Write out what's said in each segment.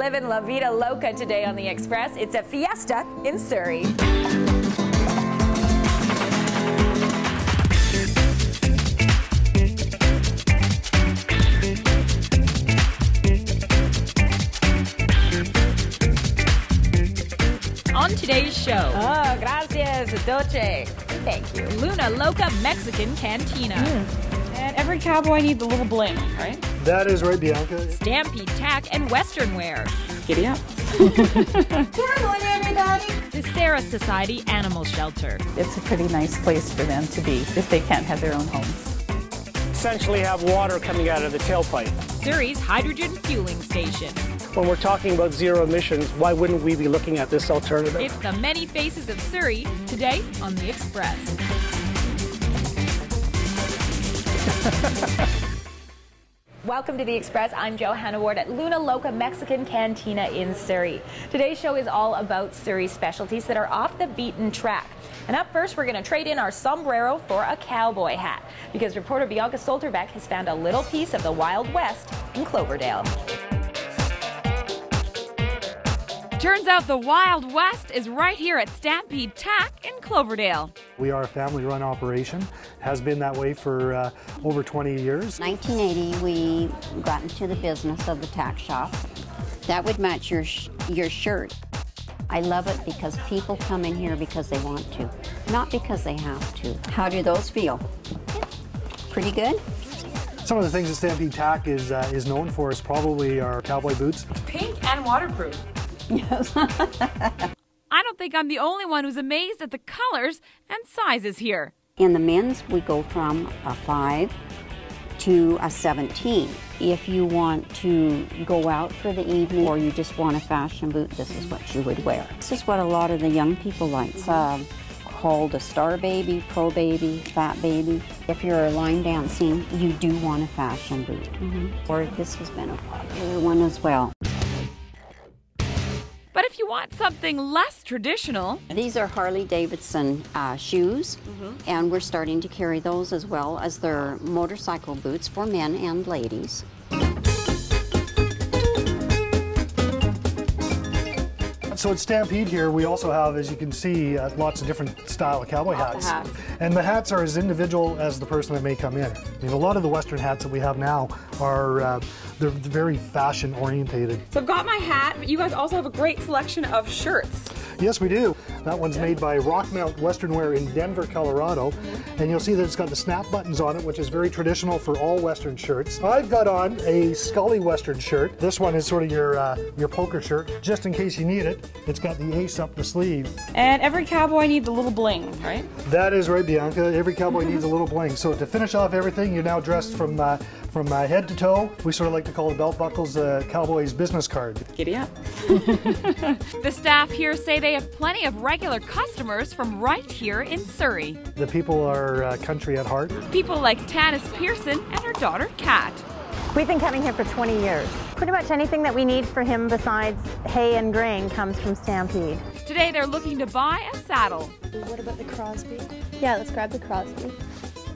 living La Vida Loca today on the Express. It's a fiesta in Surrey. On today's show. Oh, gracias, Dolce. Thank you. Luna Loca Mexican Cantina. And every cowboy needs a little bling, right? That is right, Bianca. Stampede Tack and Western wear. Giddy up. Good morning, everybody. The Sarah Society Animal Shelter. It's a pretty nice place for them to be if they can't have their own homes. Essentially have water coming out of the tailpipe. Surrey's hydrogen fueling station. When we're talking about zero emissions, why wouldn't we be looking at this alternative? It's the many faces of Surrey today on the Express. Welcome to the Express. I'm Johanna Ward at Luna Loca Mexican Cantina in Surrey. Today's show is all about Surrey specialties that are off the beaten track. And up first, we're going to trade in our sombrero for a cowboy hat, because reporter Bianca Solterbeck has found a little piece of the Wild West in Cloverdale. Turns out the Wild West is right here at Stampede Tack in Cloverdale. We are a family-run operation. Has been that way for over 20 years. 1980, we got into the business of the tack shop. That would match your shirt. I love it because people come in here because they want to, not because they have to. How do those feel? Pretty good? Some of the things that Stampede Tack is known for is probably our cowboy boots. Pink and waterproof. Yes. I don't think I'm the only one who's amazed at the colors and sizes here. In the men's, we go from a 5 to a 17. If you want to go out for the evening or you just want a fashion boot, this is what you would wear. This is what a lot of the young people like. It's called a star baby, pro baby, fat baby. If you're line dancing, you do want a fashion boot. Or this has been a popular one as well. But if you want something less traditional... These are Harley Davidson shoes, and we're starting to carry those as well as their motorcycle boots for men and ladies. So at Stampede here, we also have, as you can see, lots of different style of cowboy hats. And the hats are as individual as the person that may come in. I mean, a lot of the Western hats that we have now are they're very fashion orientated. So I've got my hat, but you guys also have a great selection of shirts. Yes, we do. That one's made by Rockmount Western Wear in Denver, Colorado. And you'll see that it's got the snap buttons on it, which is very traditional for all Western shirts. I've got on a Scully Western shirt. This one is sort of your poker shirt, just in case you need it. It's got the ace up the sleeve. And every cowboy needs a little bling, right? That is right, Bianca. Every cowboy needs a little bling. So to finish off everything, you're now dressed from head to toe. We sort of like to call the belt buckles the cowboy's business card. Giddy up. The staff here say they have plenty of regular customers from right here in Surrey. The people are country at heart. People like Tanis Pearson and her daughter Kat. We've been coming here for 20 years. Pretty much anything that we need for him besides hay and grain comes from Stampede. Today they're looking to buy a saddle. What about the Crosby? Yeah, let's grab the Crosby.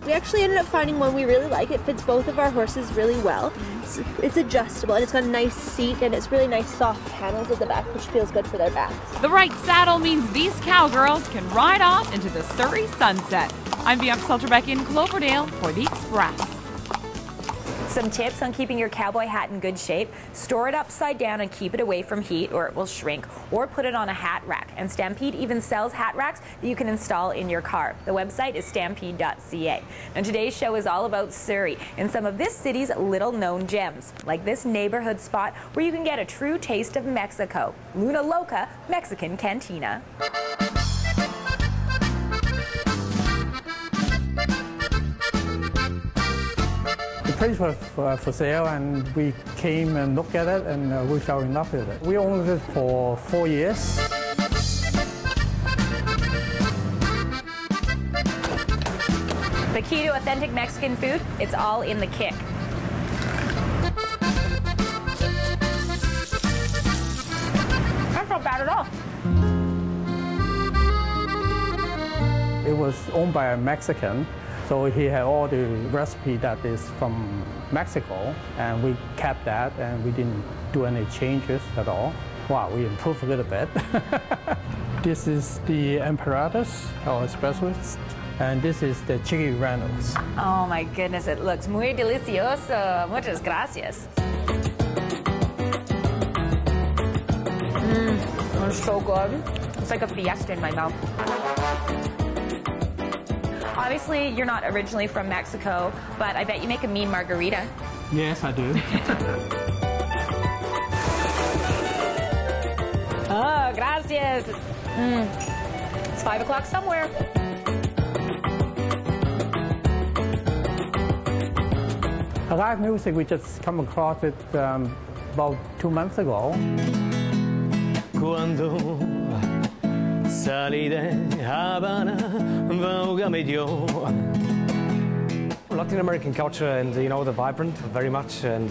We actually ended up finding one we really like. It fits both of our horses really well. It's adjustable and it's got a nice seat and it's really nice soft panels at the back, which feels good for their backs. The right saddle means these cowgirls can ride off into the Surrey sunset. I'm Bianca Solterbeck in Cloverdale for the Express. Some tips on keeping your cowboy hat in good shape: store it upside down and keep it away from heat or it will shrink, or put it on a hat rack. And Stampede even sells hat racks that you can install in your car. The website is stampede.ca. And today's show is all about Surrey and some of this city's little known gems, like this neighborhood spot where you can get a true taste of Mexico. Luna Loca Mexican Cantina. The place was for sale and we came and looked at it and we fell in love with it. We owned it for 4 years. The key to authentic Mexican food, it's all in the kick. That's not bad at all. It was owned by a Mexican So he had all the recipe that is from Mexico, and we kept that, and we didn't do any changes at all. Wow, we improved a little bit. This is the Emperatus, our specialist, and this is the Chicky Reynolds. Oh my goodness, it looks muy delicioso. Muchas gracias. It's so good. It's like a fiesta in my mouth. Obviously, you're not originally from Mexico, but I bet you make a mean margarita. Yes, I do. Oh, gracias. It's 5 o'clock somewhere. Live music, we just come across it about 2 months ago. Cuando salí de Habana, Voga me dio. Latin American culture and, you know, the vibrant very much, and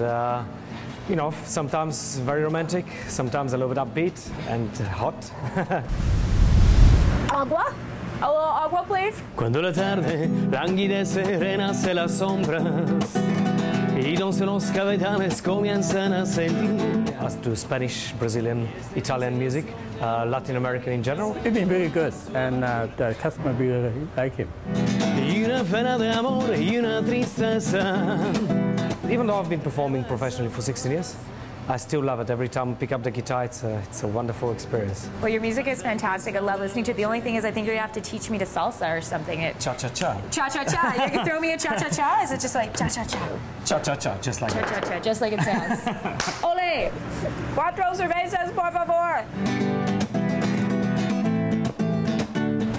you know, sometimes very romantic, sometimes a little bit upbeat and hot. Agua? A little agua, please. Cuando la tarde languidece, renace las sombras y donde los cabezales comienzan a sentir. As to Spanish, Brazilian, Italian music, Latin American in general. It's been really good, and the customer really like him. Y una pena de amor y una tristeza. Even though I've been performing professionally for 16 years, I still love it. Every time I pick up the guitar, it's a wonderful experience. Well, your music is fantastic. I love listening to it. The only thing is I think you're going to have to teach me to salsa or something. Cha-cha-cha. Cha-cha-cha. You can throw me a cha-cha-cha? Is it just like cha-cha-cha? Cha-cha-cha, just like that. Cha-cha-cha, just like it sounds. Ole! 4 cervezas, por favor!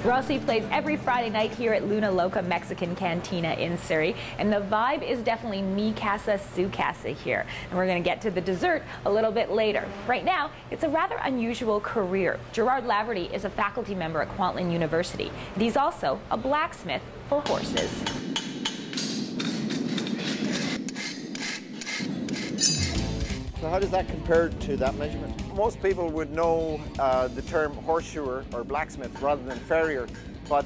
Rossi plays every Friday night here at Loca Mexican Cantina in Surrey, and the vibe is definitely mi casa, su casa here. And we're going to get to the dessert a little bit later. Right now, it's a rather unusual career. Gerard Laverty is a faculty member at Kwantlen University, and he's also a blacksmith for horses. So how does that compare to that measurement? Most people would know the term horseshoer or blacksmith rather than farrier, but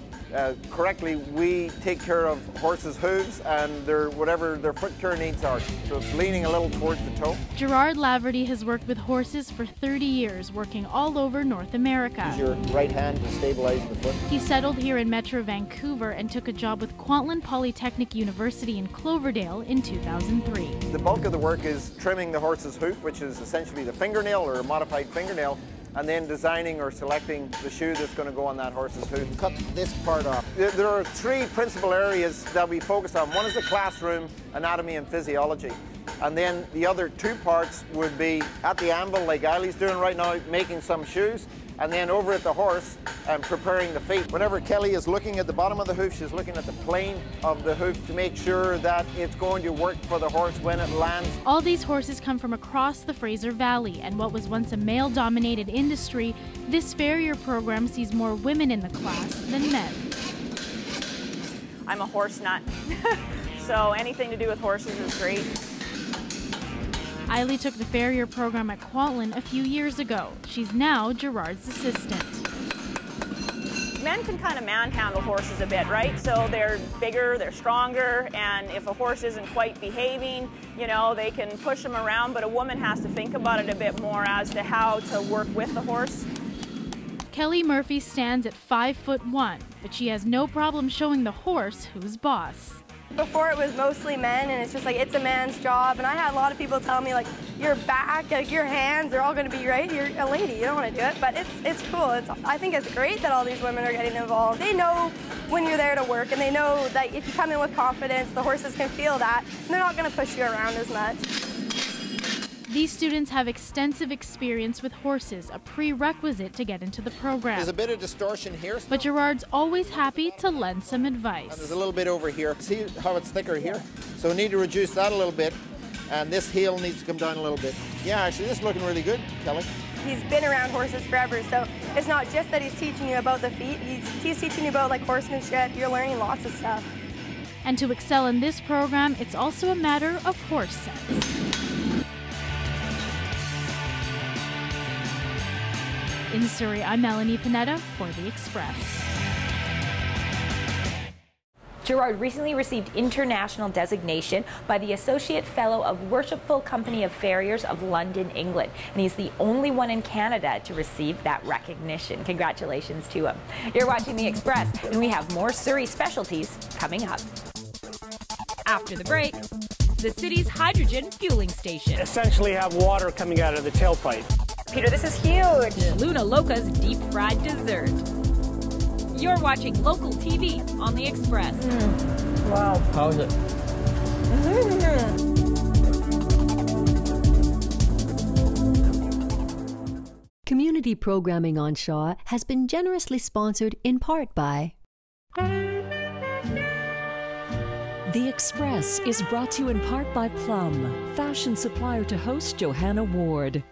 correctly, we take care of horses' hooves and whatever their foot care needs are. So it's leaning a little towards the toe. Gerard Laverty has worked with horses for 30 years, working all over North America. Use your right hand to stabilize the foot. He settled here in Metro Vancouver and took a job with Kwantlen Polytechnic University in Cloverdale in 2003. The bulk of the work is trimming the horse's hoof, which is essentially the fingernail or a modified fingernail, and then designing or selecting the shoe that's going to go on that horse's hoof. Cut this part off. There are 3 principal areas that we focus on. One is the classroom, anatomy and physiology. And then the other 2 parts would be at the anvil, like Eileen's doing right now, making some shoes, and then over at the horse and preparing the feet. Whenever Kelly is looking at the bottom of the hoof, she's looking at the plane of the hoof to make sure that it's going to work for the horse when it lands. All these horses come from across the Fraser Valley, and what was once a male-dominated industry, this farrier program sees more women in the class than men. I'm a horse nut, so anything to do with horses is great. Eiley took the farrier program at Kwantlen a few years ago. She's now Gerard's assistant. Men can kind of manhandle horses a bit, right? So they're bigger, they're stronger, and if a horse isn't quite behaving, you know, they can push them around, but a woman has to think about it a bit more as to how to work with the horse. Kelly Murphy stands at 5'1", but she has no problem showing the horse who's boss. Before it was mostly men, and it's just like, it's a man's job, and I had a lot of people tell me, like, your back, like, your hands, they're all going to be right. You're a lady, you don't want to do it, but it's cool. I think it's great that all these women are getting involved. They know when you're there to work, and they know that if you come in with confidence, the horses can feel that, and they're not going to push you around as much. These students have extensive experience with horses, a prerequisite to get into the program. There's a bit of distortion here. But Gerard's always happy to lend some advice. And there's a little bit over here. See how it's thicker here? So we need to reduce that a little bit, and this heel needs to come down a little bit. Yeah, actually, this is looking really good, Kelly. He's been around horses forever, so it's not just that he's teaching you about the feet, he's teaching you about, like, horsemanship. You're learning lots of stuff. And to excel in this program, it's also a matter of horse sense. In Surrey, I'm Melanie Pineda for The Express. Gerard recently received international designation by the Associate Fellow of Worshipful Company of Farriers of London, England, and he's the only one in Canada to receive that recognition. Congratulations to him. You're watching The Express, and we have more Surrey specialties coming up. After the break, the city's hydrogen fueling station. Essentially have water coming out of the tailpipe. Peter, this is huge. Luna Loca's deep-fried dessert. You're watching local TV on The Express. Wow. How is it? Community programming on Shaw has been generously sponsored in part by... The Express is brought to you in part by Plum, fashion supplier to host Johanna Ward.